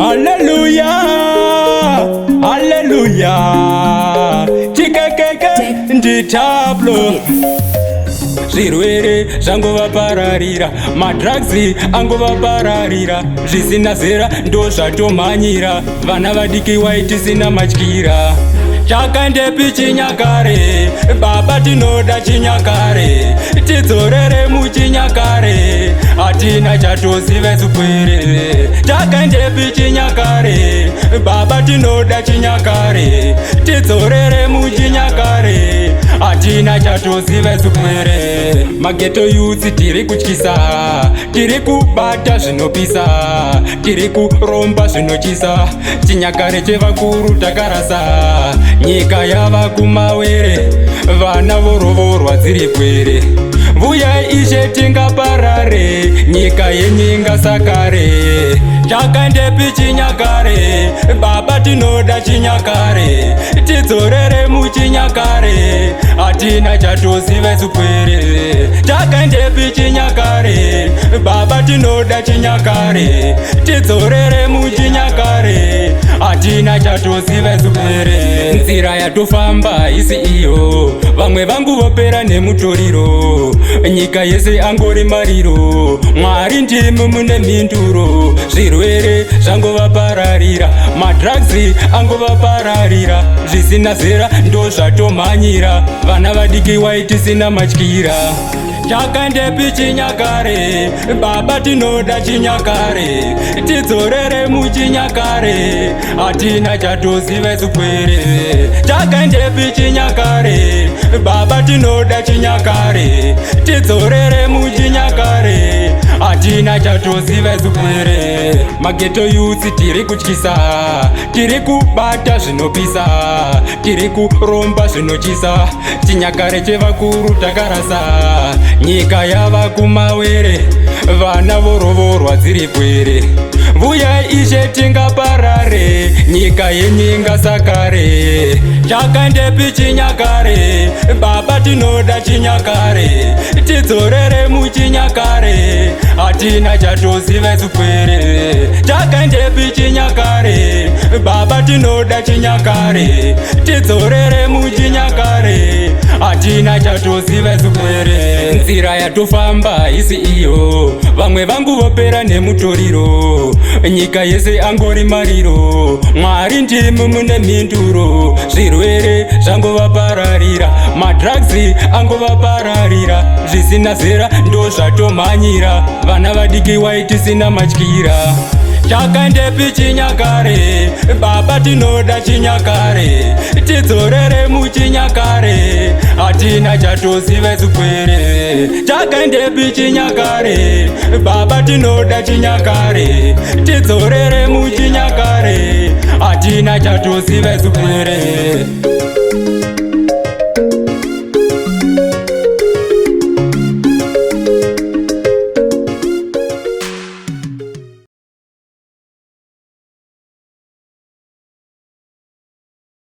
Hallelujah, hallelujah. Chikekeke nditablo. Zvirwere zvangova pararira, madrugs angova pararira, zvisina zera ndo zvatomhanyira, vana vadiki waitisina matyira. Chakandepi chinyakare, baba tinoda chinyakare, tidzorere muchinyakare, hatina chatozive zupwere. Chakandepi chinyakare, baba tinoda chinyakare, tidzorere muchinyakare, hatina chatozive zupwere. Mageto youth tiri kutyisa, tiri kubata zvinopisa, tiri kuromba zvinochisa, chinyakare chevakuru takarasa, nyika yava kumawere, vana vorovorwa dziri pwere. Vuyai ishe tingaparare, nyika yenyinga sakare. Chakandepi chinyakare, baba tinoda chinyakare, tidzorere muchinyakare, hatina chatozive zupwere. Chakandepi chinyakare, baba tinoda chinyakare, tidzorere muchinyakare, hatina chatozive zupwere. Nzira yatofamba isi iyo, vamwe vangu vopera nemutoriro, nyika yese angori mariro, Mwari ndimi mune mhinduro. Zvirwere zvangova pararira, madrugs angova pararira, zvisina zera ndo zvatomhanyira, vana vadiki waitisina matyira. Chakandepi chinyakare, baba tinoda chinyakare, tidzorere muchinyakare, hatina chatozive zupwere. Chakandepi chinyakare, baba tinoda chinyakare, tidzorere muchinyakare, hatina chatozive zupwere. Mageto youth tiri kutyisa, tiri kubata zvinopisa, tiri kuromba zvinochisa, chinyakare chevakuru takarasa, nyika yava kumawere, vana vorovorwa dziri pwere. Vuyai ishe tingaparare, nyika yenyinga sakare. Chakandepi chinyakare, baba tinoda chinyakare, tidzorere muchinyakare, hatina chatozive zupwere. Chakandepi chinyakare, baba tinoda chinyakare, tidzorere muchinyakare, hatina chatozive zupwere. Nzira yatofamba isi iyo, vamwe vangu vopera nemutoriro, nyika yese angori mariro, Mwari ndimi mune mhinduro. Zvirwere zvangova pararira, madrugs angova pararira, zvisina zera ndo zvatomhanyira, vana vadiki waitisina matyira. Chakandepi chinyakare, baba tinoda chinyakare, tidzorere muchinyakare, hatina chatozive zupwere. Chakandepi chinyakare, baba tinoda chinyakare, tidzorere muchinyakare, hatina chatozive zupwere.